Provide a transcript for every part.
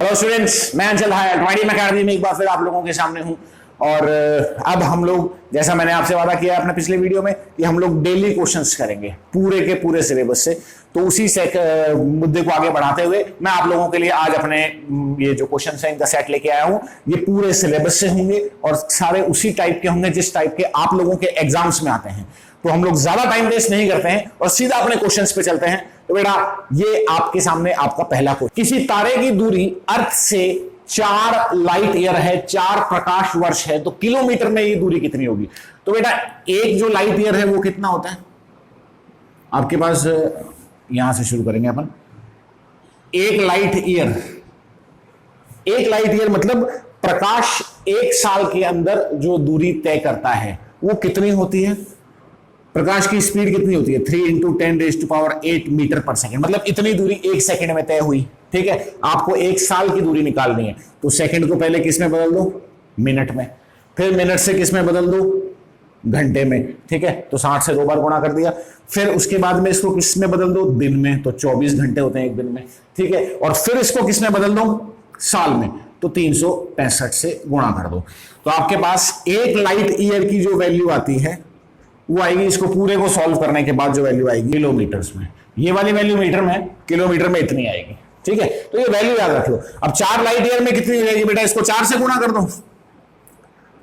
Hello students, मैं अंचल higher ट्वाइडी academy में एक बार फिर आप लोगों के सामने हूं। और अब हम लोग, जैसा मैंने आपसे वादा किया अपने पिछले वीडियो में, कि हम लोग डेली क्वेश्चंस करेंगे पूरे के पूरे सिलेबस से। तो उसी से मुद्दे को आगे बढ़ाते हुए मैं आप लोगों के लिए आज अपने ये जो क्वेश्चंस हैं इनका सेट लेके आया हूं। ये पूरे सिलेबस से होंगे और सारे उसी टाइप के होंगे जिस टाइप के आप लोगों के एग्जाम्स में आते हैं। तो हम लोग ज्यादा टाइम वेस्ट नहीं करते हैं और सीधा अपने क्वेश्चंस पे चलते हैं। तो बेटा, ये आपके सामने आपका पहला क्वेश्चन। किसी तारे की दूरी अर्थ से 4 लाइट ईयर है, 4 प्रकाश वर्ष है, तो किलोमीटर में ये दूरी कितनी होगी? तो बेटा, एक जो लाइट ईयर है वो कितना होता है आपके पास? यहां से शुरू करेंगे अपन। एक लाइट ईयर मतलब प्रकाश एक साल के अंदर जो दूरी तय करता है वो कितनी होती है? प्रकाश की स्पीड कितनी होती है? 3 × 10⁸ मीटर पर सेकंड, मतलब इतनी दूरी एक सेकंड में तय हुई। ठीक है, आपको एक साल की दूरी निकालनी है तो सेकंड को पहले किस में बदल दो? मिनट में। फिर मिनट से किस में बदल दो? घंटे में। ठीक है, तो 60 से 2 बार गुणा कर दिया। फिर उसके बाद में इसको किस में बदल दो? दिन में, तो 24 घंटे होते हैं एक दिन में। ठीक है, और फिर इसको किस में बदल दो? साल में, तो 365 से गुणा कर दो। तो आपके पास एक लाइट ईयर की जो वैल्यू आती है वो आएगी, इसको पूरे को सॉल्व करने के बाद जो वैल्यू आएगी किलोमीटर्स में। ये वाली वैल्यू मीटर में, किलोमीटर में इतनी आएगी। ठीक है, तो ये वैल्यू याद रख लो। अब 4 लाइट ईयर में कितनी रहेगी बेटा? इसको 4 से गुणा कर दो।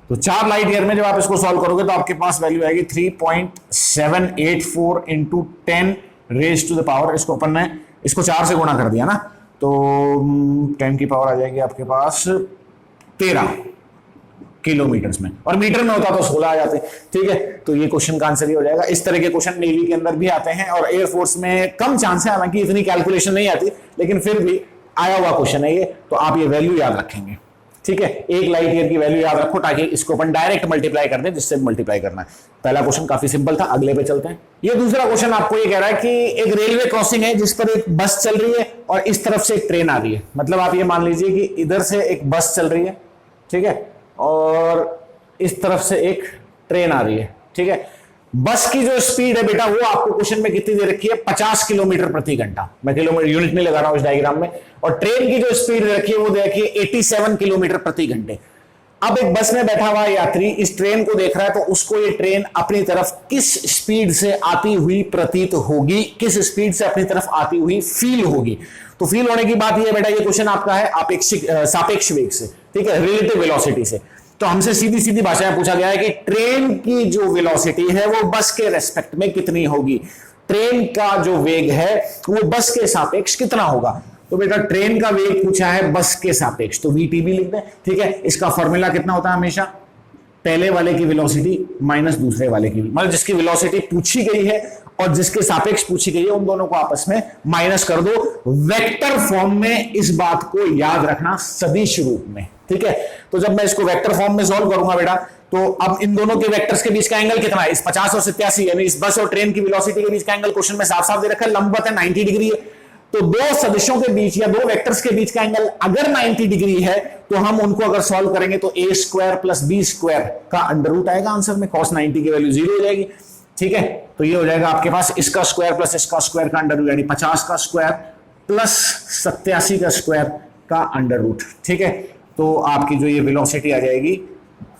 तो 4 लाइट ईयर में जब आप इसको सॉल्व करोगे तो आपके पास वैल्यू आएगी 3.784 × 10⁻⁴। इसको अपन ने इसको 4 से गुणा कर दिया ना, तो 10 की पावर आ जाएगी आपके पास 13 किलोमीटर्स में, और मीटर में होता तो 16 आ जाते। ठीक है, तो ये क्वेश्चन का आंसर ही हो जाएगा। इस तरह के क्वेश्चन नेवी के अंदर भी आते हैं और एयरफोर्स में कम चांस है, हालांकि इतनी कैलकुलेशन नहीं आती, लेकिन फिर भी आया हुआ क्वेश्चन है ये। तो आप ये वैल्यू याद रखेंगे। ठीक है, एक लाइट ईयर की वैल्यू याद रखो ताकि इसको अपन डायरेक्ट मल्टीप्लाई कर दें, जिससे मल्टीप्लाई करना है। पहला क्वेश्चन काफी सिंपल था, अगले पे चलते हैं। ये दूसरा क्वेश्चन आपको ये कह रहा है कि एक रेलवे क्रॉसिंग है जिस पर एक बस चल रही है और इस तरफ से एक ट्रेन आ रही है। मतलब आप ये मान लीजिए कि इधर से एक बस चल रही है, ठीक है, और इस तरफ से एक ट्रेन आ रही है। ठीक है, बस की जो स्पीड है बेटा वो आपको क्वेश्चन में कितनी दे रखी है? 50 किलोमीटर प्रति घंटा। मैं किलोमीटर यूनिट नहीं लगा रहा हूं इस डायग्राम में। और ट्रेन की जो स्पीड दे रखी है वो दे रखी है 87 किलोमीटर प्रति घंटे। अब एक बस में बैठा हुआ यात्री इस ट्रेन को देख रहा है, तो उसको ये ट्रेन अपनी तरफ किस स्पीड से आती हुई प्रतीत होगी, किस स्पीड से अपनी तरफ आती हुई फील होगी? तो फील होने की बात ये बेटा, ये क्वेश्चन आपका है सापेक्ष वेग से। ठीक है, रिलेटिव वेलोसिटी से। तो हमसे सीधी सीधी भाषा में पूछा गया है कि ट्रेन की जो वेलोसिटी है वो बस के रेस्पेक्ट में कितनी होगी? ट्रेन का जो वेग है वो बस के सापेक्ष कितना होगा? तो बेटा, ट्रेन का वेग पूछा है बस के सापेक्ष, तो VTB लिख दें। ठीक है, इसका फॉर्मूला कितना होता है? हमेशा पहले वाले की वेलोसिटी माइनस दूसरे वाले की, मतलब जिसकी वेलोसिटी पूछी गई है और जिसके सापेक्ष पूछी गई है उन दोनों को आपस में माइनस कर दो। वेक्टर फॉर्म में इस बात को याद रखना, सदिश रूप में। ठीक है, तो जब मैं इसको वेक्टर फॉर्म में सॉल्व करूंगा बेटा, तो अब इन दोनों के वेक्टर्स के बीच का एंगल कितना है? इस 50 और 87, यानी इस बस और ट्रेन की वेलोसिटी के बीच का एंगल क्वेश्चन में साफ साफ दे रखा है, लंबवत है, 90 डिग्री है। तो दो सदिशों के बीच या दो वेक्टर्स के बीच का एंगल अगर 90 डिग्री है तो हम उनको अगर सॉल्व करेंगे तो a² + b² का अंडर रूट आएगा आंसर में। cos 90 की वैल्यू 0 हो जाएगी। ठीक है, तो ये हो जाएगा आपके पास इसका स्क्वायर प्लस इसका स्क्वायर का अंडर रूट, यानी 50 का स्क्वायर प्लस 87 का स्क्वायर का अंडर रूट। ठीक है, तो आपकी जो ये वेलोसिटी आ जाएगी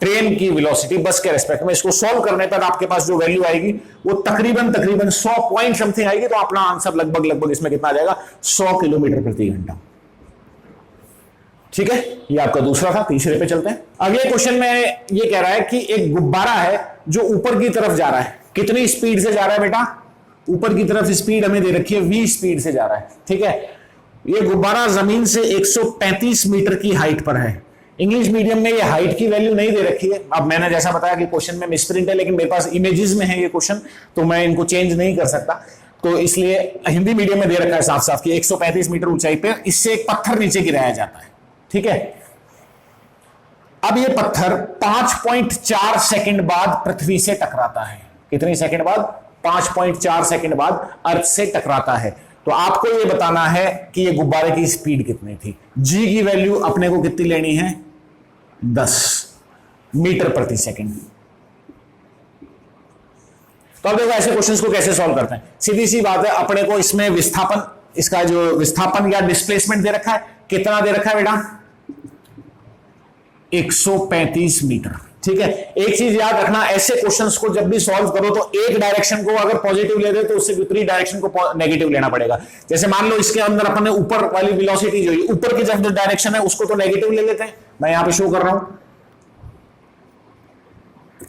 ट्रेन की वेलोसिटी बस के रेस्पेक्ट में, इसको सॉल्व करने पर आपके पास जो वैल्यू आएगी वो तकरीबन 100 पॉइंट समथिंग आएगी। तो अपना आंसर लगभग इसमें कितना आ जाएगा? 100 किलोमीटर प्रति घंटा। ठीक है, ये आपका दूसरा था। तीसरे पे चलते हैं। अगले क्वेश्चन में ये कह रहा है कि एक गुब्बारा है जो ऊपर की तरफ जा रहा है। कितनी स्पीड से जा रहा है बेटा? ऊपर की तरफ स्पीड हमें दे रखी है v स्पीड से जा रहा है। ठीक है, ये गुब्बारा जमीन से 135 मीटर की हाइट पर है। इंग्लिश मीडियम में ये हाइट की वैल्यू नहीं दे रखी है। अब मैंने जैसा बताया कि क्वेश्चन में मिसप्रिंट है, लेकिन मेरे पास इमेजेस में है ये क्वेश्चन, तो मैं इनको चेंज नहीं कर सकता। तो इसलिए हिंदी मीडियम में दे रखा है साफ साफ कि 135 मीटर ऊंचाई पर इससे एक पत्थर नीचे गिराया जाता है। ठीक है, अब ये पत्थर 5.4 सेकंड बाद पृथ्वी से टकराता है। कितनी सेकंड बाद? 5.4 सेकंड बाद अर्थ से टकराता है। तो आपको ये बताना है कि ये गुब्बारे की स्पीड कितनी थी। जी की वैल्यू अपने को कितनी लेनी है? 10 मीटर प्रति सेकंड। तो अब देखो ऐसे क्वेश्चंस को कैसे सॉल्व करते हैं। सीधी सी बात है, अपने को इसमें विस्थापन, इसका जो विस्थापन या डिस्प्लेसमेंट दे रखा है, कितना दे रखा है बेटा? 135 मीटर। ठीक है, एक चीज याद रखना, ऐसे क्वेश्चंस को जब भी सॉल्व करो तो एक डायरेक्शन को अगर पॉजिटिव ले दे तो उससे विपरीत डायरेक्शन को नेगेटिव लेना पड़ेगा। जैसे मान लो इसके अंदर अपन ने ऊपर वाली वेलोसिटी जो है, ऊपर की जो डायरेक्शन है उसको तो नेगेटिव ले लेते हैं, मैं यहां पे शो कर रहा हूं,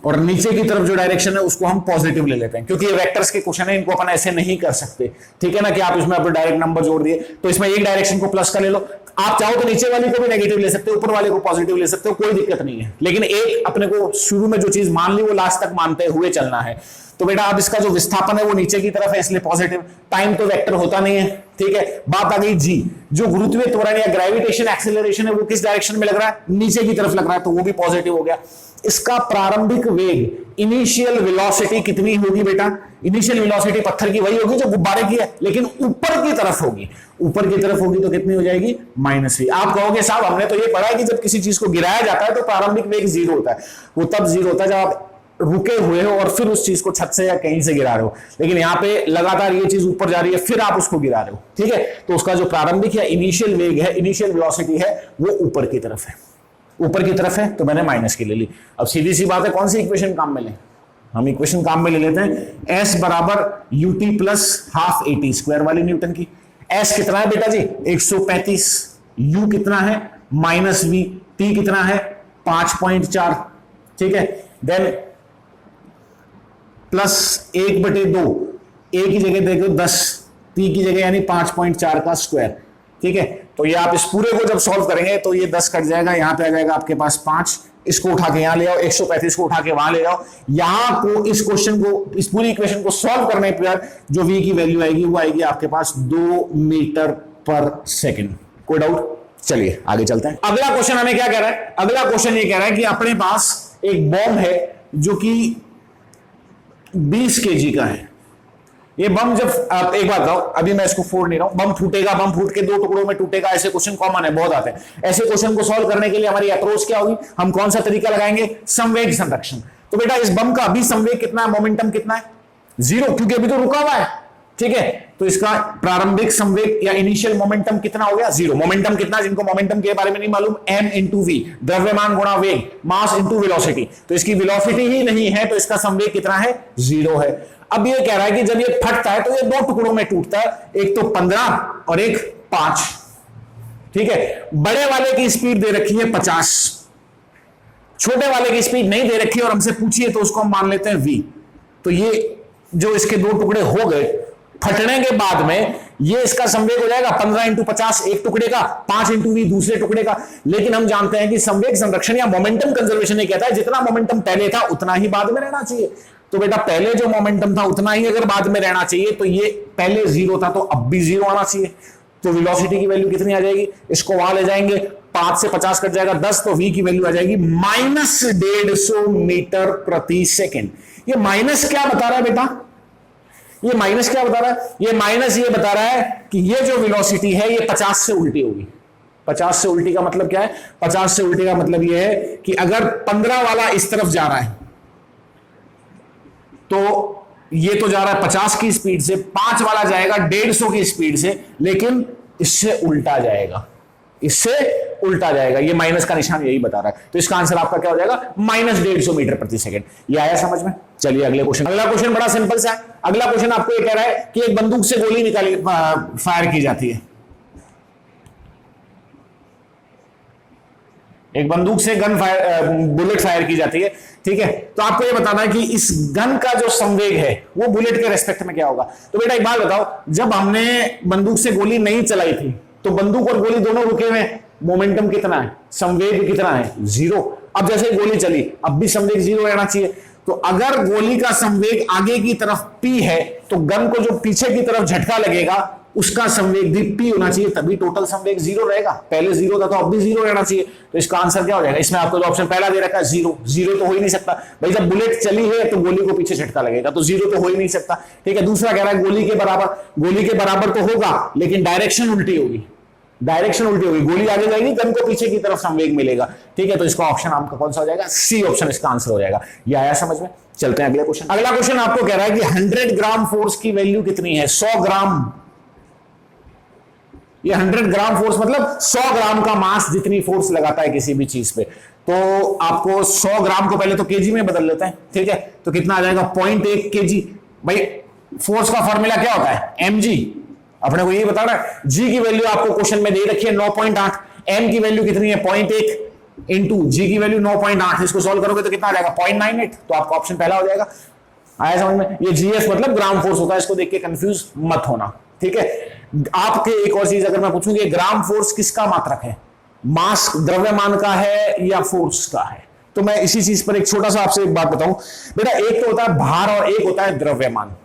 और नीचे की तरफ जो डायरेक्शन है उसको हम पॉजिटिव ले लेते हैं, क्योंकि ये वेक्टर्स के क्वेश्चन है, इनको अपन ऐसे नहीं कर सकते। ठीक है ना, कि आप इसमें अपने डायरेक्ट नंबर जोड़ दिए, तो इसमें एक डायरेक्शन को प्लस का ले लो, आप चाहो तो नीचे वाले को भी नेगेटिव ले सकते हो, ऊपर वाले को पॉजिटिव ले सकते हो, कोई दिक्कत नहीं है। लेकिन एक अपने को शुरू में जो चीज मान ली वो लास्ट तक मानते हुए चलना है। तो बेटा अब इसका जो विस्थापन है वो नीचे की तरफ है, इसलिए पॉजिटिव। टाइम तो वेक्टर होता नहीं है। ठीक है, बात आ गई जी, जो गुरुत्वीय त्वरण या ग्रेविटेशन एक्सेलरेशन है वो किस डायरेक्शन में लग रहा है? नीचे की तरफ लग रहा है, तो वो भी पॉजिटिव हो गया। इसका प्रारंभिक वेग, इनिशियल वेलोसिटी कितनी होगी बेटा? इनिशियल वेलोसिटी पत्थर की वही होगी जो गुब्बारे की है, लेकिन ऊपर की तरफ होगी। ऊपर की तरफ होगी तो कितनी हो जाएगी? -v। आप कहोगे साहब हमने तो ये पढ़ा है कि जब किसी चीज को गिराया जाता है तो प्रारंभिक वेग 0 होता है। वो तब 0 होता है जब आप रुके हुए हो और फिर उस चीज को छत से या कहीं से गिरा रहे हो, लेकिन यहां पे लगातार ये चीज ऊपर जा रही है फिर आप उसको गिरा रहे हो। ठीक है, तो उसका जो प्रारंभिक या इनिशियल वेग है, इनिशियल वेलोसिटी है, वो ऊपर की तरफ है। ऊपर की तरफ है तो मैंने माइनस की ले ली। अब सीधी सी बात है, कौन सी इक्वेशन काम में ले? हम इक्वेशन काम में ले लेते हैं S बराबर ut plus half at square वाली न्यूटन की। S कितना है बेटा जी? 135। U कितना है? -v। T कितना है? 5.4। ठीक है, देन प्लस 1/2, A की जगह देखो 10, T की जगह यानी 5.4 का स्क्वायर। ठीक है, तो ये आप इस पूरे को जब सॉल्व करेंगे तो ये 10 कट जाएगा, यहां पे आ जाएगा आपके पास 5, इसको उठा के यहां ले आओ, 135 को उठा के वहां ले आओ। यहां को इस क्वेश्चन को, इस पूरी इक्वेशन को सॉल्व करने पर जो v की वैल्यू आएगी वो आएगी आपके पास 2 मीटर पर सेकेंड। कोई डाउट? चलिए आगे चलते हैं। अगला क्वेश्चन हमें क्या कह रहा है? अगला क्वेश्चन ये कह रहा है कि अपने पास एक बॉम्ब है जो कि 20 kg का है। ये बम जब आप एक बात बताओ, अभी मैं इसको फोड़ नहीं रहा हूं, बम फूटेगा, बम फूट के 2 टुकड़ों में टूटेगा, ऐसे क्वेश्चन कॉमन है, बहुत आते हैं। ऐसे क्वेश्चन को सॉल्व करने के लिए हमारी अप्रोच क्या होगी? हम कौन सा तरीका लगाएंगे? संवेग संरक्षण। तो बेटा इस बम का अभी संवेग कितना है, मोमेंटम कितना है? 0, क्योंकि अभी तो रुका हुआ है। ठीक है, तो इसका प्रारंभिक संवेग या इनिशियल मोमेंटम कितना हो गया? 0। मोमेंटम कितना, जिनको मोमेंटम के बारे में नहीं मालूम, m × v, द्रव्यमान गुणा वेग, मास × वेलोसिटी। तो इसकी वेलोसिटी ही नहीं है तो इसका संवेग कितना है? 0 है। अब ये कह रहा है कि जब ये फटता है तो ये 2 टुकड़ों में टूटता है, एक तो 15 और एक 5। ठीक है, बड़े वाले की स्पीड दे रखी है 50, छोटे वाले की स्पीड नहीं दे रखी और हमसे पूछिए तो उसको हम मान लेते हैं v। तो ये जो इसके 2 टुकड़े हो गए, फटने के बाद में ये इसका संवेग हो जाएगा 15 × 50 एक टुकड़े का, 5 × v दूसरे टुकड़े का। लेकिन हम जानते हैं कि संवेग संरक्षण या मोमेंटम कंजर्वेशन ये कहता है जितना मोमेंटम पहले था उतना ही बाद में रहना चाहिए। तो बेटा पहले जो मोमेंटम था उतना ही अगर बाद में रहना चाहिए, तो ये पहले 0 था तो अब भी 0 आना चाहिए। तो वेलोसिटी की वैल्यू कितनी आ जाएगी? इसको वहां ले जाएंगे, 5 से 50 कट जाएगा 10, तो v की वैल्यू आ जाएगी -150 मीटर प्रति सेकेंड। ये माइनस क्या बता रहा है बेटा? ये माइनस क्या बता रहा है? ये माइनस ये बता रहा है कि ये जो वेलोसिटी है ये 50 से उल्टी होगी। 50 से उल्टी का मतलब क्या है? 50 से उल्टी का मतलब ये है कि अगर 15 वाला इस तरफ जा रहा है तो ये तो जा रहा है 50 की स्पीड से, 5 वाला जाएगा 150 की स्पीड से, लेकिन इससे उल्टा जाएगा, इससे उल्टा जाएगा। ये माइनस का निशान यही बता रहा है। तो इसका आंसर आपका क्या हो जाएगा? -150 मीटर प्रति सेकंड। ये आया समझ में? चलिए अगले क्वेश्चन। अगला क्वेश्चन बड़ा सिंपल सा है। अगला क्वेश्चन आपको ये कह रहा है कि एक बंदूक से गोली निकाली फायर की जाती है। एक बंदूक से बुलेट फायर की जाती है। ठीक है, तो आपको ये बताना है कि इस गन का जो संवेग है वो बुलेट के रेस्पेक्ट में क्या होगा। तो बेटा एक बात बताओ, जब हमने बंदूक से गोली नहीं चलाई थी तो बंदूक और गोली दोनों रुके हुए, मोमेंटम कितना है, संवेग कितना है? 0। अब जैसे गोली चली अब भी संवेग 0 रहना चाहिए। तो अगर गोली का संवेग आगे की तरफ p है तो गन को जो पीछे की तरफ झटका लगेगा उसका संवेग भी p होना चाहिए, तभी टोटल संवेग 0 रहेगा। पहले 0 था तो अब भी 0 रहना चाहिए। तो इसका आंसर क्या हो जाएगा? इसमें आपको जो ऑप्शन पहला दे रखा है 0, 0 तो हो ही नहीं सकता भाई। जब बुलेट चली है तो गोली को पीछे झटका लगेगा, तो 0 तो हो ही नहीं सकता। ठीक है, दूसरा कह रहा है गोली के बराबर। गोली के बराबर तो होगा लेकिन डायरेक्शन उल्टी होगी, डायरेक्शन उल्टी होगी, गोली आगे जाएगी, गन को पीछे की तरफ संवेग मिलेगा। ठीक है, तो इसका ऑप्शन आपका कौन सा हो जाएगा? सी ऑप्शन इसका आंसर हो जाएगा। ये आया समझ में? चलते हैं अगले क्वेश्चन। अगला क्वेश्चन आपको कह रहा है कि 100 ग्राम फोर्स की वैल्यू कितनी है? 100 ग्राम ये 100 ग्राम फोर्स मतलब 100 ग्राम का मास जितनी फोर्स लगाता है किसी भी चीज पे। तो आपको 100 ग्राम को पहले तो केजी में बदल लेते हैं, ठीक है, तो कितना आ जाएगा 0.1 केजी। भाई फोर्स का फॉर्मूला क्या होता है, mg, अपने को यही बताना है। जी की वैल्यू आपको क्वेश्चन में दे रखी है 9.8, एम की वैल्यू कितनी है 0.1 इंटू जी की वैल्यू 9.8, इसको सॉल्व करोगे तो कितना आ जाएगा 0.98, तो आपका ऑप्शन पहला हो जाएगा। आया समझ में? ये जीएस मतलब ग्राम फोर्स होता है, इसको देख के कंफ्यूज मत होना, ठीक है। आपके एक और चीज अगर मैं पूछूंगी, ग्राम फोर्स किसका मात्रक है, मास द्रव्यमान का है या फोर्स का है? तो मैं इसी चीज पर एक छोटा सा आपसे एक बात बताऊं बेटा, एक तो होता है भार और एक होता है द्रव्यमान,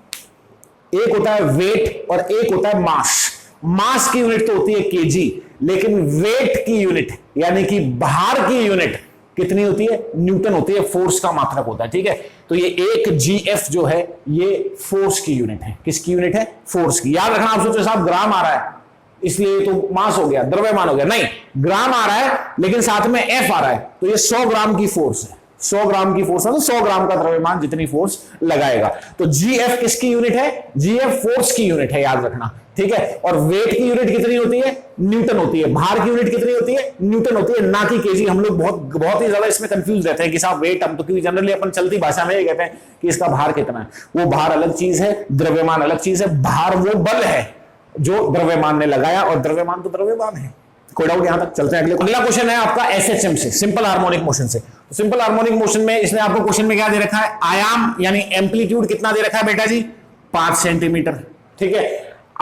एक होता है वेट और एक होता है मास। मास की यूनिट तो होती है केजी, लेकिन वेट की यूनिट यानी कि भार की यूनिट कितनी होती है, न्यूटन होती है, फोर्स का मात्रक होता है, ठीक है। तो ये एक जीएफ जो है ये फोर्स की यूनिट है। किसकी यूनिट है, फोर्स की। याद रखना, आप सोचो साहब ग्राम आ रहा है इसलिए तो मास हो गया, द्रव्यमान हो गया, नहीं, ग्राम आ रहा है लेकिन साथ में एफ आ रहा है, तो ये 100 ग्राम की फोर्स है, 100 ग्राम की फोर्स है, तो 100 ग्राम का द्रव्यमान जितनी फोर्स लगाएगा। तो जीएफ किसकी यूनिट है, जीएफ फोर्स की यूनिट है, याद रखना, ठीक है। और वेट की यूनिट कितनी होती है, न्यूटन होती है। भार की यूनिट कितनी होती है, न्यूटन होती है, ना कि केजी। हम लोग बहुत ही ज्यादा इसमें कंफ्यूज रहते हैं कि साहब वेट, हम तो क्योंकि जनरली अपन चलती भाषा में ये कहते हैं कि इसका भार कितना है। वो भार अलग चीज है, द्रव्यमान अलग चीज है। भार वो बल है जो द्रव्यमान ने लगाया और द्रव्यमान तो द्रव्यमान है। कोई डाउट? यहां तक चलते हैं। अगला क्वेश्चन है आपका एसएचएम से, सिंपल हार्मोनिक मोशन से। तो सिंपल हार्मोनिक मोशन में इसने आपको क्वेश्चन में क्या दे रखा है, आयाम यानी एम्पलीट्यूड कितना दे रखा है बेटा जी, 5 सेंटीमीटर, ठीक है।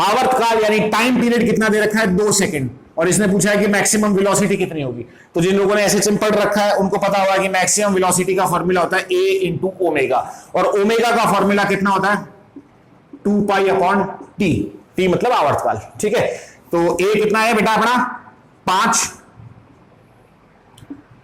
आवर्तकाल यानी टाइम पीरियड कितना दे रखा है, 2 सेकंड। और इसने पूछा है कि मैक्सिमम वेलोसिटी कितनी होगी। तो जिन लोगों ने एसएचएम पढ़ रखा है उनको पता होगा कि मैक्सिमम वेलोसिटी का फॉर्मूला होता है ए इंटू ओमेगा, और ओमेगा का फॉर्मूला कितना होता है 2 पाई अपॉन टी, टी मतलब आवर्तकाल, ठीक है। तो ए कितना है बेटा अपना 5,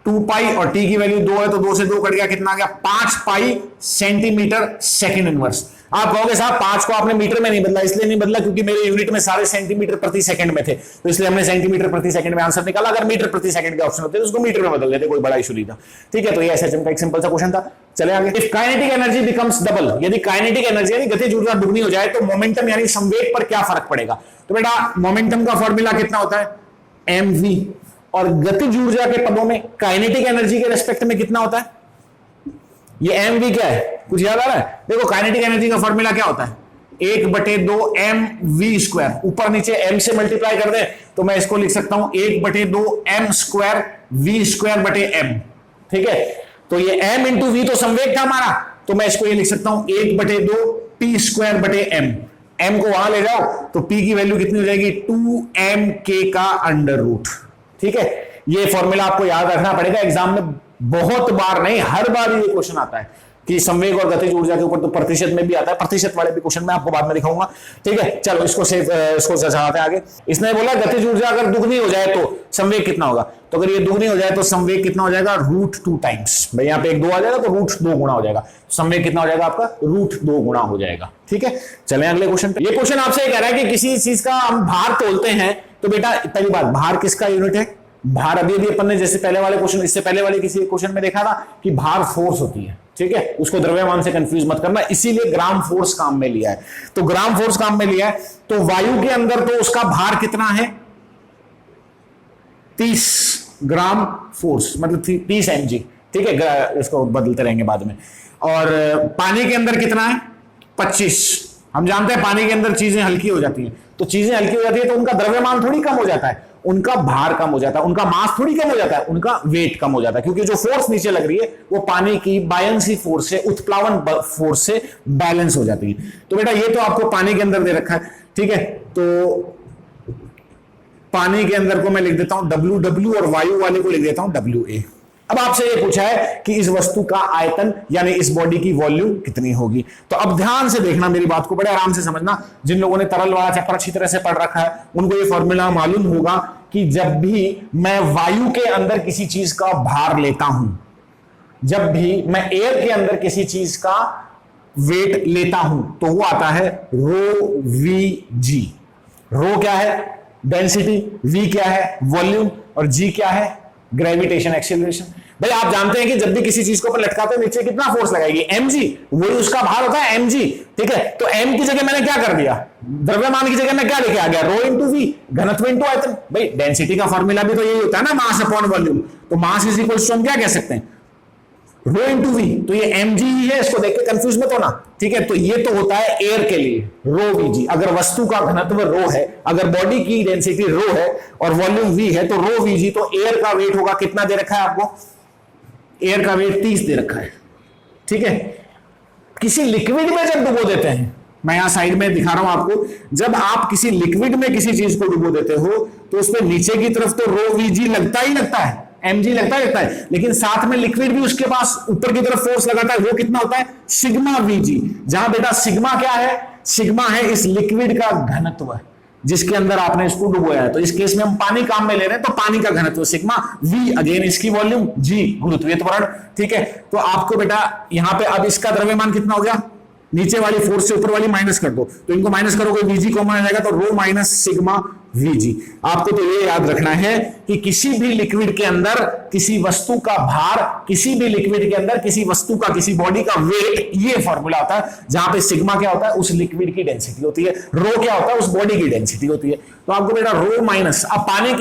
2 पाई और टी की वैल्यू 2 है, तो 2 से 2 कट गया, कितना आ गया 5 पाई सेंटीमीटर सेकंड इनवर्स। आप कहोगे साहब 5 को आपने मीटर में नहीं बदला, इसलिए नहीं बदला क्योंकि मेरे यूनिट में सारे सेंटीमीटर प्रति सेकंड में थे, तो इसलिए हमने सेंटीमीटर प्रति सेकंड में आंसर निकाला। अगर मीटर प्रति सेकंड का ऑप्शन होते तो उसको मीटर में बदल देते, कोई बड़ा इशू नहीं था, ठीक है। तो ये एसएचएम का एक सिंपल सा क्वेश्चन था। चले आगे। If kinetic energy becomes double, यदि काइनेटिक एनर्जी यानी गतिज ऊर्जा दुगनी हो जाए तो मोमेंटम यानी संवेग पर क्या फर्क पड़ेगा। तो बेटा मोमेंटम का फॉर्मूला कितना होता है mv, और गतिज ऊर्जा के पदों में काइनेटिक एनर्जी के रेस्पेक्ट में कितना होता है, ये mv क्या है, कुछ याद आ रहा है? देखो काइनेटिक एनर्जी का फॉर्मूला क्या होता है, 1/2 mv², ऊपर नीचे m से मल्टीप्लाई कर दे तो मैं इसको लिख सकता हूं 1/2 m² v²/m, ठीक है। तो ये m इंटू v तो संवेग था हमारा, तो मैं इसको ये लिख सकता हूं 1/2 p²/m। m को वहां ले जाओ तो p की वैल्यू कितनी हो जाएगी 2mk का अंडर रूट, ठीक है। ये फॉर्मूला आपको याद रखना पड़ेगा, एग्जाम में बहुत बार नहीं हर बार ये क्वेश्चन आता है कि संवेग और गतिज ऊर्जा के ऊपर तो प्रतिशत में भी आता है, प्रतिशत वाले भी क्वेश्चन मैं आपको बाद में दिखाऊंगा, ठीक है। चलो इसको चलाते हैं आगे। इसने बोला गतिज ऊर्जा अगर दुगनी हो जाए तो संवेग कितना होगा, तो अगर ये दुगनी हो जाए तो संवेग कितना हो जाएगा √2 टाइम्स। भाई यहाँ पे 1 2 आ जाएगा तो √2 गुना हो जाएगा, संवेग कितना हो जाएगा आपका √2 गुना हो जाएगा, ठीक है। चलें अगले क्वेश्चन पे। ये क्वेश्चन आपसे कह रहा है कि किसी चीज का हम भार तोलते हैं, तो बेटा पहली बात भार किसका यूनिट है, भार अभी अपन ने जैसे पहले वाले क्वेश्चन, इससे पहले वाले किसी क्वेश्चन में देखा था कि भार फोर्स होती है, ठीक है। उसको द्रव्यमान से कंफ्यूज मत करना, इसीलिए ग्राम फोर्स काम में लिया है। तो ग्राम फोर्स काम में लिया है, तो वायु के अंदर तो उसका भार कितना है 30 ग्राम फोर्स, मतलब 30 mg, ठीक है। इसको बदलते रहेंगे बाद में। और पानी के अंदर कितना है 25। हम जानते हैं पानी के अंदर चीजें हल्की हो जाती हैं, तो चीजें हल्की हो जाती है तो उनका द्रव्यमान थोड़ी कम हो जाता है, उनका भार कम हो जाता है, उनका मास थोड़ी कम हो जाता है, उनका वेट कम हो जाता है, क्योंकि जो फोर्स नीचे लग रही है वो पानी की बायंसी फोर्स से, उत्प्लावन फोर्स से बैलेंस हो जाती है। तो बेटा ये तो आपको पानी के अंदर दे रखा है, ठीक है। तो पानी के अंदर को मैं लिख देता हूं WW और वायु वाले को लिख देता हूं WA। अब आपसे ये पूछा है कि इस वस्तु का आयतन यानी इस बॉडी की वॉल्यूम कितनी होगी। तो अब ध्यान से देखना मेरी बात को, बड़े आराम से समझना। जिन लोगों ने तरल वाला चैप्टर अच्छी तरह से पढ़ रखा है उनको ये फॉर्मूला मालूम होगा कि जब भी मैं वायु के अंदर किसी चीज का भार लेता हूं, जब भी मैं एयर के अंदर किसी चीज का वेट लेता हूं, तो वो आता है ρVg। रो क्या है डेंसिटी, v क्या है वॉल्यूम, और g क्या है ग्रेविटेशन एक्सीलरेशन। भाई आप जानते हैं कि जब भी किसी चीज को अपन लटकाते हैं नीचे कितना फोर्स लगाएगी, mg, वही उसका भार होता है mg। ठीक है, तो m की जगह मैंने क्या कर दिया, द्रव्यमान की जगह मैं क्या लेके आ गया, रो इंटू वी, घनत्व इंटू आयतन। भाई डेंसिटी का फॉर्मूला भी तो यही होता है ना, मास अपॉन वॉल्यूम। तो मास इज इक्वल टू हम क्या कह सकते हैं, रो इंटू वी। तो ये mg ही है, इसको देख के कंफ्यूज मत होना। ठीक है, तो ये तो होता है एयर के लिए रो वीजी। अगर वस्तु का घनत्व रो है, अगर बॉडी की डेंसिटी रो है और वॉल्यूम वी है, तो रो वीजी। तो एयर का वेट होगा, कितना दे रखा है आपको, एयर का वेट 30 दे रखा है। ठीक है, किसी लिक्विड में जब डुबो देते हैं, मैं यहां साइड में दिखा रहा हूं आपको, जब आप किसी लिक्विड में किसी चीज को डुबो देते हो तो उसमें नीचे की तरफ तो रो वीजी लगता ही लगता है, mg लगता है, लेकिन साथ में लिक्विड भी उसके पास ऊपर की तरफ फोर्स लगाता है, वो कितना होता है, सिग्मा वीजी। जहां बेटा सिग्मा क्या है, सिग्मा है इस लिक्विड का घनत्व जिसके अंदर आपने इसको डुबोया है। तो इस केस में हम पानी काम में ले रहे हैं, तो पानी का घनत्व सिग्मा, वी अगेन इसकी वॉल्यूम, जी गुरुत्वीय त्वरण। ठीक है, तो आपको बेटा यहां पे अब इसका द्रव्यमान कितना हो गया, नीचे वाली फोर्स से ऊपर वाली माइनस कर दो, तो इनको माइनस करोगे वीजी कॉमन आ जाएगा, तो रो माइनस सिग्मा वीजी। आपको तो ये याद रखना है कि किसी भी लिक्विड के अंदर किसी वस्तु का भार, किसी भी लिक्विड के अंदर किसी वस्तु का, किसी बॉडी का वेट, ये फॉर्मूला होता है। जहां पे सिग्मा क्या होता है, उस लिक्विड की डेंसिटी होती है, रो क्या होता है, उस बॉडी की डेंसिटी होती है। तो आपको बेटा रो माइनस, अब पानी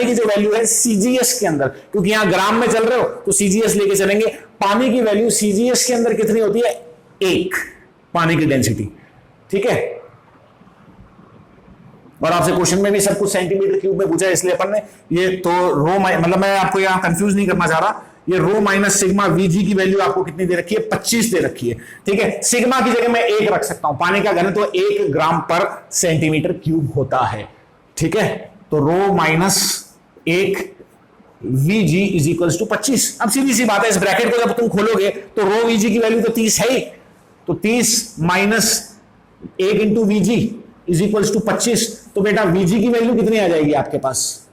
की जो वैल्यू है सीजीएस के अंदर, क्योंकि यहां ग्राम में चल रहे हो तो सीजीएस लेके चलेंगे, पानी की वैल्यू सीजीएस के अंदर कितनी होती है, 1 पानी की डेंसिटी। ठीक है, और आपसे क्वेश्चन में भी सब कुछ सेंटीमीटर क्यूब में पूछा है, इसलिए अपन ने ये तो रो मतलब मैं आपको यहां कंफ्यूज नहीं करना चाह रहा, ये रो माइनस सिग्मा वीजी की वैल्यू आपको कितनी दे रखी है, 25 दे रखी है। ठीक है, सिग्मा की जगह मैं 1 रख सकता हूं, पानी का घनत्व 1 ग्राम पर सेंटीमीटर क्यूब होता है। ठीक है, तो rho minus 1 VG is equal to 25। अब सीधी सी बात है, इस ब्रैकेट को जब तुम खोलोगे तो रो वीजी की वैल्यू तो 30 है ही, तो 30 minus 1 into VG is equal to 25। तो बेटा वीजी की वैल्यू कितनी आ जाएगी आपके पास,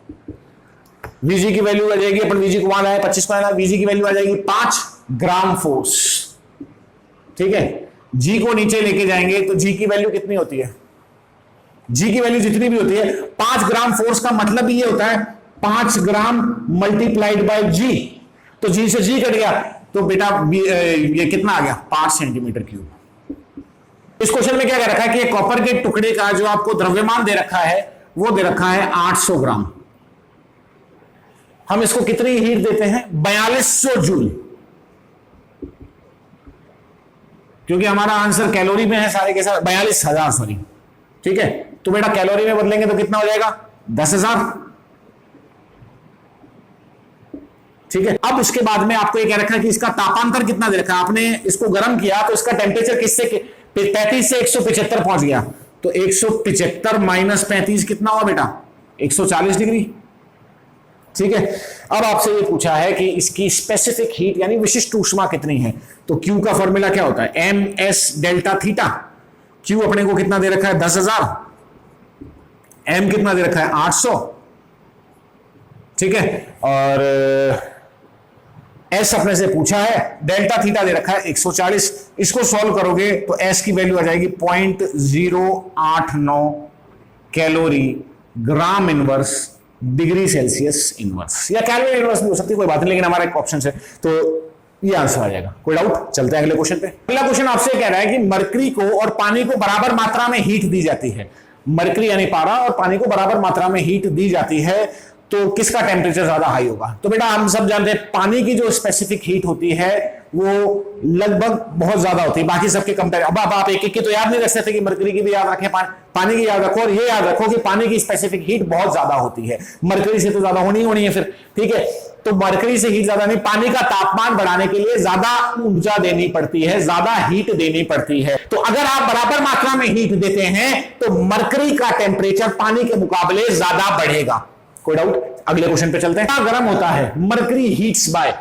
वीजी की वैल्यू आ जाएगी, अपन वीजी को वहां लाए 25 को आना, वीजी की वैल्यू आ जाएगी 5 ग्राम फोर्स। ठीक है, जी को नीचे लेके जाएंगे तो जी की वैल्यू कितनी होती है, जी की वैल्यू जितनी भी होती है 5 ग्राम फोर्स का मतलब ये होता है 5 ग्राम मल्टीप्लाइड बाय जी। तो जी से जी कट गया, तो बेटा ये कितना आ गया, 5 सेंटीमीटर क्यूब। इस क्वेश्चन में क्या कह रखा है कि कॉपर के टुकड़े का जो आपको द्रव्यमान दे रखा है वो दे रखा है 800 ग्राम। हम इसको कितनी हीट देते हैं, 4200 जूल, क्योंकि हमारा आंसर कैलोरी में है सारे के साथ, 42,000 सॉरी। ठीक है, तो बेटा कैलोरी में बदलेंगे तो कितना हो जाएगा, 10,000। ठीक है, अब इसके बाद में आपको ये कह रखा है कि इसका तापांतर कितना दे रखा है, आपने इसको गर्म किया तो इसका टेम्परेचर किससे 35 से 175 पहुंच गया, तो 175 माइनस 35 कितना हुआ बेटा, 140 डिग्री। ठीक है, अब आपसे ये पूछा है कि इसकी स्पेसिफिक हीट यानी विशिष्ट ऊष्मा कितनी है, तो Q का फॉर्मूला क्या होता है, M S delta theta. Q अपने को कितना दे रखा है, 10,000, M कितना दे रखा है, 800। ठीक है, और S अपने से पूछा है, डेल्टा थीटा दे रखा है 140। इसको सॉल्व करोगे तो S की वैल्यू आ जाएगी 0.089 कैलोरी ग्राम इनवर्स डिग्री सेल्सियस इनवर्स, या केल्विन इनवर्स भी हो सकती है, कोई बात नहीं, लेकिन हमारा एक ऑप्शन है तो ये आंसर आ जाएगा। कोई डाउट, चलते हैं अगले क्वेश्चन पे। अगला क्वेश्चन आपसे कह रहा है कि मरकरी को और पानी को बराबर मात्रा में हीट दी जाती है, मरकरी यानी पारा और पानी को बराबर मात्रा में हीट दी जाती है, तो किसका टेम्परेचर ज्यादा हाई होगा। तो बेटा हम सब जानते हैं पानी की जो स्पेसिफिक हीट होती है वो लगभग बहुत ज्यादा होती है बाकी सबके कंपेयर। अब आप एक एक की तो याद नहीं रख सकते कि मरकरी की भी याद रखें, पानी की याद रखो, और ये याद रखो कि पानी की स्पेसिफिक हीट बहुत ज्यादा होती है, मरकरी से तो ज्यादा होनी है फिर। ठीक है, तो मरकरी से हीट ज्यादा नहीं, पानी का तापमान बढ़ाने के लिए ज्यादा ऊर्जा देनी पड़ती है, ज्यादा हीट देनी पड़ती है। तो अगर आप बराबर मात्रा में हीट देते हैं तो मरकरी का टेम्परेचर पानी के मुकाबले ज्यादा बढ़ेगा। कोई डाउट, अगले क्वेश्चन पे चलते हैं। गर्म होता है, मरकरी हीट्स बाय,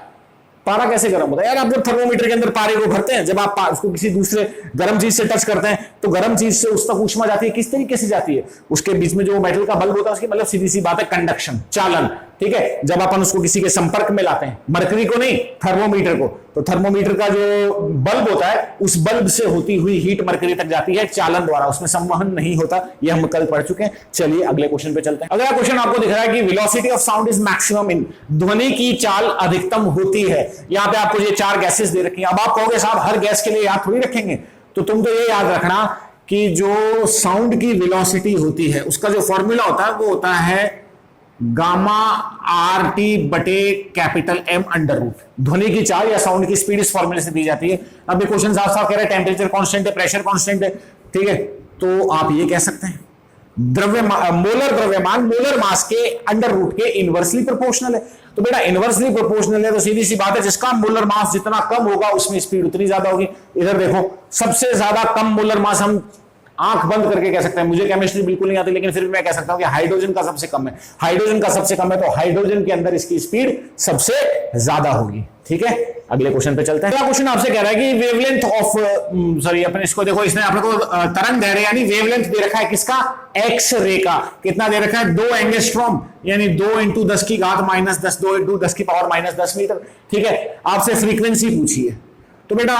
पारा कैसे गर्म होता है यार, आप जब थर्मोमीटर के अंदर पारे को भरते हैं, जब आप उसको किसी दूसरे गर्म चीज से टच करते हैं तो गर्म चीज से उस तक ऊष्मा जाती है, किस तरीके से जाती है, उसके बीच में जो मेटल का बल्ब होता है उसकी मतलब सीधी सी बात है कंडक्शन, चालन। ठीक है, जब अपन उसको किसी के संपर्क में लाते हैं, मरकरी को नहीं, थर्मोमीटर को, तो थर्मोमीटर का जो बल्ब होता है उस बल्ब से होती हुई हीट मरकरी तक जाती है चालन द्वारा, उसमें संवहन नहीं होता, ये हम कल पढ़ चुके हैं। चलिए अगले क्वेश्चन पे चलते हैं। अगला क्वेश्चन आपको दिख रहा है कि velocity of sound is maximum in, ध्वनि की चाल अधिकतम होती है। यहां पे आपको ये 4 गैसेस दे रखी हैं। अब आप कहोगे साहब हर गैस के लिए याद थोड़ी रखेंगे, तो तुम तो ये याद रखना कि जो साउंड की वेलोसिटी होती है उसका जो फॉर्मूला होता है वो होता है गामा आर टी बटे कैपिटल एम अंडर रूट। ध्वनि की चाल या साउंड की स्पीड इस फॉर्मूले से दी जाती है। अब ये क्वेश्चन साफ साफ कह रहे हैं टेम्परेचर कांस्टेंट है, प्रेशर कांस्टेंट है, ठीक है, तो आप ये कह सकते हैं मोलर द्रव्यमान मोलर मास के अंडर रूट के इनवर्सली प्रोपोर्शनल है। तो बेटा इनवर्सली प्रोपोर्शनल है तो सीधी सी बात है, जिसका मोलर मास जितना कम होगा उसमें स्पीड उतनी ज्यादा होगी। इधर देखो, सबसे ज्यादा कम मोलर मास हम आंख बंद करके कह सकते हैं, मुझे केमिस्ट्री बिल्कुल नहीं आती लेकिन फिर भी मैं कह सकता हूं कि हाइड्रोजन का सबसे कम है। हाइड्रोजन का सबसे कम है तो हाइड्रोजन के अंदर इसकी स्पीड सबसे ज्यादा होगी। ठीक है, अगले क्वेश्चन पे चलते हैं। अगला क्वेश्चन आपसे कह रहा है कि वेवलेंथ ऑफ सॉरी अपन इसको देखो, इसने आपको तरंग दैर्घ्य यानी वेवलेंथ दे रखा है किसका, एक्स रे का। कितना दे रखा है, 2 एंगस्ट्रॉम यानी 2 × 10 की घात -10, 2 × 10 की पावर -10 मीटर। ठीक है, आपसे फ्रीक्वेंसी पूछी है तो बेटा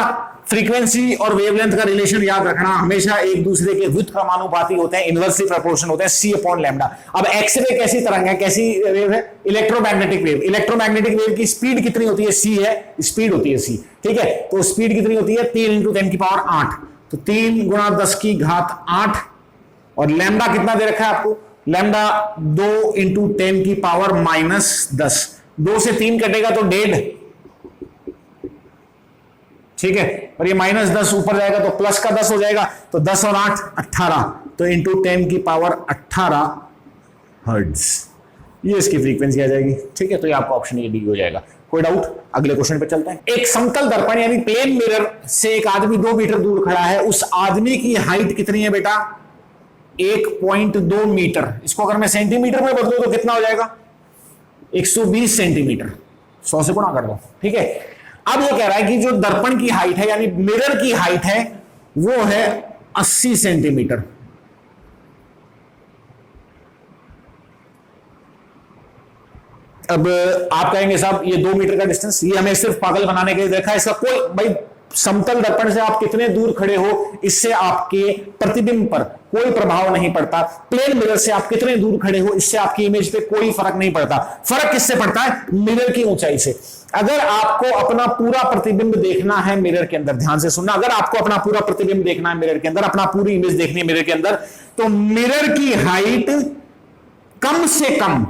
फ्रीक्वेंसी और वेवलेंथ का रिलेशन याद रखना, हमेशा एक दूसरे के व्युत्क्रमानुपाती होते हैं, इनवर्सली प्रोपोर्शन होते हैं, c/λ। अब एक्सरे कैसी तरंग है, कैसी वेव है, इलेक्ट्रोमैग्नेटिक वेव। इलेक्ट्रोमैग्नेटिक वेव की स्पीड कितनी होती है, c है, स्पीड होती है c। ठीक है, तो स्पीड कितनी होती है, 3 × 10 की पावर 8, तो 3 × 10 की घात 8। और लैम्डा कितना दे रखा है आपको, लैम्डा 2 × 10 की पावर -10। 2 से 3 कटेगा तो 1.5, ठीक है, और ये -10 ऊपर जाएगा तो प्लस का 10 हो जाएगा, तो 10 और 8 18, तो इंटू 10 की पावर 18 हर्ट्ज, ये इसकी फ्रीक्वेंसी आ जाएगी। ठीक है, तो ये आपका ऑप्शन ये डी हो जाएगा। कोई डाउट? अगले क्वेश्चन पे चलते हैं। एक समतल दर्पण यानी प्लेन मिरर से एक आदमी 2 मीटर दूर खड़ा है, उस आदमी की हाइट कितनी है बेटा, 1.2 मीटर। इसको अगर मैं सेंटीमीटर में बदलूं तो कितना हो जाएगा, 120 सेंटीमीटर। 100 से गुणा कर दो। ठीक है, अब ये कह रहा है कि जो दर्पण की हाइट है यानी मिरर की हाइट है वो है 80 सेंटीमीटर। अब आप कहेंगे साहब ये 2 मीटर का डिस्टेंस, ये हमें सिर्फ पागल बनाने के लिए देखा है, इसका कोई भाई समतल दर्पण से आप कितने दूर खड़े हो इससे आपके प्रतिबिंब पर कोई प्रभाव नहीं पड़ता। प्लेन मिरर से आप कितने दूर खड़े हो इससे आपकी इमेज पे कोई फर्क नहीं पड़ता। फर्क किससे पड़ता है, मिरर की ऊंचाई से। अगर आपको अपना पूरा प्रतिबिंब देखना है मिरर के अंदर, ध्यान से सुनना, अगर आपको अपना पूरा प्रतिबिंब देखना है मिरर के अंदर, अपना पूरी इमेज देखनी है मिरर के अंदर, तो मिरर की हाइट कम से कम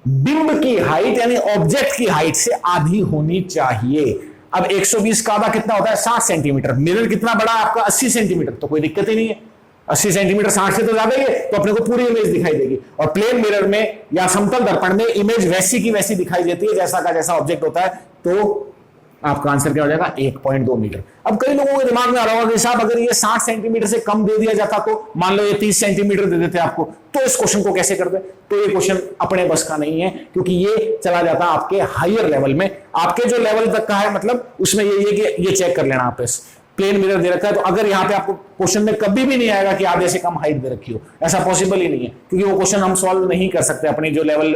बिंब की हाइट यानी ऑब्जेक्ट की हाइट से आधी होनी चाहिए। अब 120 का आधा कितना होता है, 60 सेंटीमीटर। मिरर कितना बड़ा है आपका, 80 सेंटीमीटर, तो कोई दिक्कत ही नहीं है। 80 सेंटीमीटर 60 से तो ज्यादा ही है, तो अपने को पूरी इमेज दिखाई देगी। और प्लेन मिरर में या समतल दर्पण में इमेज वैसी की वैसी दिखाई देती है जैसा का जैसा ऑब्जेक्ट होता है। तो आपका आंसर क्या हो जाएगा, 1.2 मीटर। अब कई लोगों के दिमाग में आ रहा होगा कि साहब अगर ये 60 सेंटीमीटर से कम दे दिया जाता तो, मान लो ये 30 सेंटीमीटर दे देते आपको, तो इस क्वेश्चन को कैसे करते। तो ये क्वेश्चन अपने बस का नहीं है, क्योंकि ये चला जाता है आपके हायर लेवल में। आपके जो लेवल तक का है मतलब उसमें ये कि ये चेक कर लेना आप, इस प्लेन मिरर दे रखा है तो अगर यहां पे आपको क्वेश्चन में कभी भी नहीं आएगा कि आधे से कम हाइट दे रखी हो, ऐसा पॉसिबल ही नहीं है, क्योंकि वो क्वेश्चन हम सॉल्व नहीं कर सकते। अपनी जो लेवल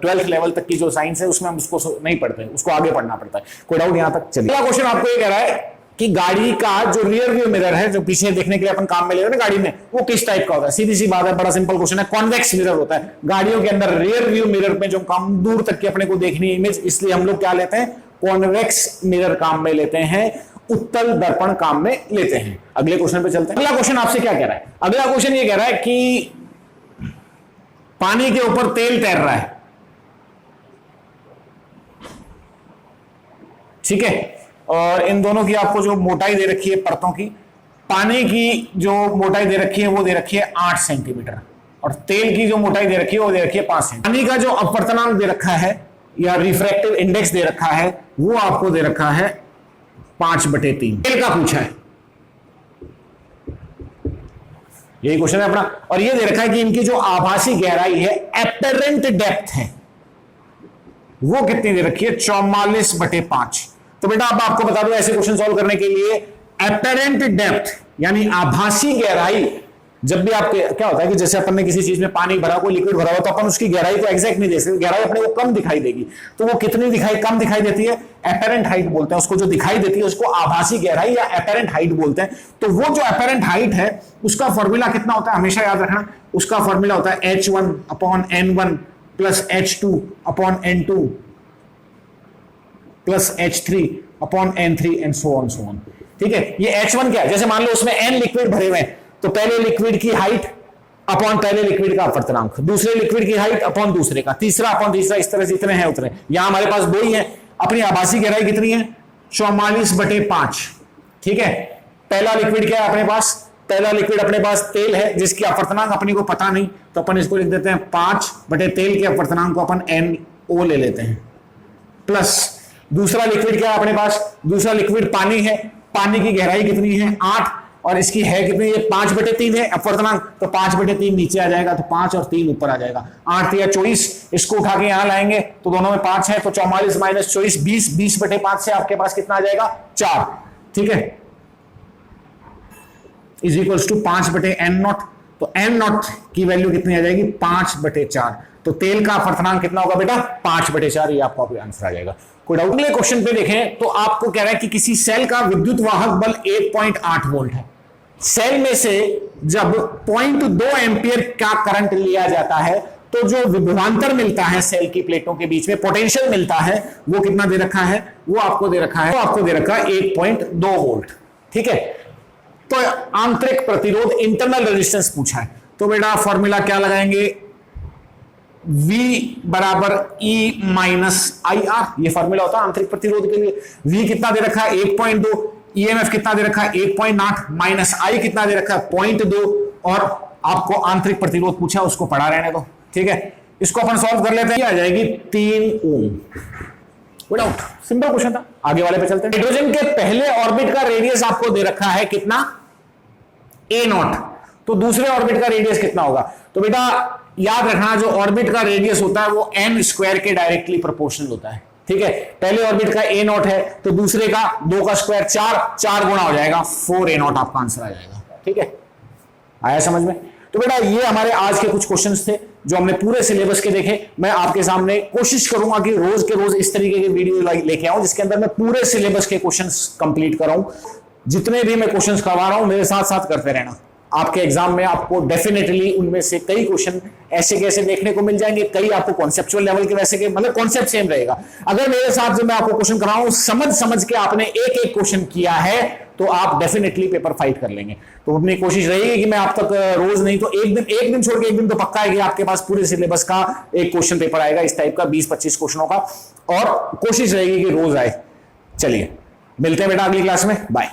12th लेवल तक की जो साइंस है उसमें हम उसको नहीं पढ़ते, उसको आगे पढ़ना पड़ता है। कोई डाउट यहां तक? चलिए, अगला क्वेश्चन आपको ये कह रहा है कि गाड़ी का जो रियर व्यू मिरर है, जो पीछे देखने के लिए अपन काम में ले रहे हैं ना गाड़ी में, वो किस टाइप का होता है। सीधी सी बात है, बड़ा सिंपल क्वेश्चन है, कॉन्वेक्स मिरर होता है गाड़ियों के अंदर। रियर व्यू मिरर में जो कम दूर तक की अपने को देखनी है इमेज, इसलिए हम लोग क्या लेते हैं, कॉन्वेक्स मिरर काम में लेते हैं, उत्तल दर्पण काम में लेते हैं। अगले क्वेश्चन पे चलते हैं। अगला क्वेश्चन आपसे क्या कह रहा है, अगला क्वेश्चन ये कह रहा है कि पानी के ऊपर तेल तैर रहा है, ठीक है, और इन दोनों की आपको जो मोटाई दे रखी है परतों की, पानी की जो मोटाई दे रखी है वो दे रखी है 8 सेंटीमीटर और तेल की जो मोटाई दे रखी है वो दे रखी है 5 सेंटीमीटर। पानी का जो अपवर्तनांक दे रखा है या रिफ्रैक्टिव इंडेक्स दे रखा है वो आपको दे रखा है 5/3। तेल का पूछा है, यही क्वेश्चन है अपना। और ये दे रखा है कि इनकी जो आभासी गहराई है, एपरेंट डेप्थ है, वो कितनी दे रखी है, 44/5। तो बेटा अब आपको बता दूं, ऐसे क्वेश्चन सॉल्व करने के लिए एपरेंट डेप्थ यानी आभासी गहराई जब भी आपके क्या होता है कि जैसे अपन ने किसी चीज में पानी भरा, कोई लिक्विड भरा हो, तो अपन उसकी गहराई को एग्जैक्ट नहीं दे सकते, गहराई अपने को कम दिखाई देगी। तो वो कितनी कम दिखाई देती है? एपेरेंट हाइट बोलते हैं उसको, जो दिखाई देती है उसको आभासी गहराई या एपेरेंट हाइट बोलते हैं। तो वो जो एपेरेंट हाइट है उसका फॉर्मूला कितना होता है, हमेशा याद रखना, उसका फॉर्मूला होता है h1/n1 plus h2/n2 plus h3/n3 and so on. ठीक है, ये h1 क्या है? जैसे मान लो उसमें n लिक्विड भरे हुए हैं, तो पहले लिक्विड की हाइट अपॉन पहले लिक्विड का अपवर्तनांक, दूसरे लिक्विड की हाइट अपॉन दूसरे का, तीसरा अपॉन तीसरा, इस तरह से जितने हैं उतने। यहां हमारे पास दो ही है। अपनी आभासी गहराई कितनी है? 44/5। ठीक है, पहला लिक्विड क्या है अपने पास? पहला लिक्विड अपने पास तेल है, जिसकी अपवर्तनांक अपने को पता नहीं, तो अपन इसको लिख देते हैं 5/तेल के अपवर्तनांक को अपन NO ले लेते हैं, प्लस दूसरा लिक्विड क्या है अपने पास? दूसरा लिक्विड पानी है, पानी की गहराई कितनी है? 8, और इसकी है कितनी? ये 5/3 है अपवर्तनांक, तो 5/3 नीचे आ जाएगा, तो 5 और 3 ऊपर आ जाएगा, 8 या 24। इसको उठा के यहां लाएंगे तो दोनों में 5 है, तो 44 माइनस 24 20, 20/5 से आपके पास कितना आ जाएगा? 4। ठीक है, इज इक्वल्स टू 5/n0। तो n0 की वैल्यू कितनी आ जाएगी? 5/4। तो तेल का अपवर्तनांक कितना होगा बेटा? 5/4। ये आपका आंसर आ जाएगा। कोई डाउट? अगले क्वेश्चन पे देखें तो आपको कह रहा है कि किसी सेल का विद्युत वाहक बल 1.8 वोल्ट है। सेल में से जब 0.2 एम्पियर का करंट लिया जाता है, तो जो विभवांतर मिलता है सेल की प्लेटों के बीच में, पोटेंशियल मिलता है, वो कितना दे रखा है? वो आपको दे रखा है 1.2 वोल्ट। ठीक है, तो आंतरिक प्रतिरोध, इंटरनल रेजिस्टेंस पूछा है, तो बेटा फॉर्मूला क्या लगाएंगे? V बराबर E माइनस IR, ये फॉर्मूला होता है आंतरिक प्रतिरोध के लिए। V कितना दे रखा है? 1.2, EMF कितना दे रखा है? 1.8, माइनस I कितना दे रखा है? 0.2, और आपको आंतरिक प्रतिरोध पूछा, उसको पढ़ा रहने दो। ठीक है, इसको अपन सॉल्व कर लेते हैं, आ जाएगी 3 ओम। विदाउट, सिंपल क्वेश्चन था। आगे वाले पे चलते हैं। हाइड्रोजन के पहले ऑर्बिट का रेडियस आपको दे रखा है कितना? A0। तो दूसरे ऑर्बिट का रेडियस कितना होगा? तो बेटा याद रखना, जो ऑर्बिट का रेडियस होता है वो n² के डायरेक्टली प्रोपोर्शनल होता है। ठीक है, पहले ऑर्बिट का A0 है, तो दूसरे का 2 का स्क्वायर 4 गुना हो जाएगा, 4A0 आपका आंसर आ जाएगा। ठीक है, आया समझ में? तो बेटा ये हमारे आज के कुछ क्वेश्चंस थे जो हमने पूरे सिलेबस के देखे। मैं आपके सामने कोशिश करूंगा कि रोज के रोज इस तरीके के वीडियो लेके आऊं जिसके अंदर मैं पूरे सिलेबस के क्वेश्चंस कंप्लीट कराऊं। जितने भी मैं क्वेश्चंस करवा रहा हूं, मेरे साथ साथ करते रहना। आपके एग्जाम में आपको डेफिनेटली उनमें से कई क्वेश्चन ऐसे कैसे देखने को मिल जाएंगे, कई आपको कॉन्सेप्चुअल लेवल के वैसे के, मतलब कॉन्सेप्ट सेम रहेगा। अगर मेरे साथ जो मैं आपको क्वेश्चन कराऊं समझ के आपने एक एक क्वेश्चन किया है, तो आप डेफिनेटली पेपर फाइट कर लेंगे। तो अपनी कोशिश रहेगी कि मैं आप तक रोज नहीं तो एक दिन छोड़ के एक दिन तो पक्का है कि आपके पास पूरे सिलेबस का एक क्वेश्चन पेपर आएगा इस टाइप का, 20-25 क्वेश्चनों का, और कोशिश रहेगी कि रोज आए। चलिए मिलते हैं बेटा अगली क्लास में, बाय।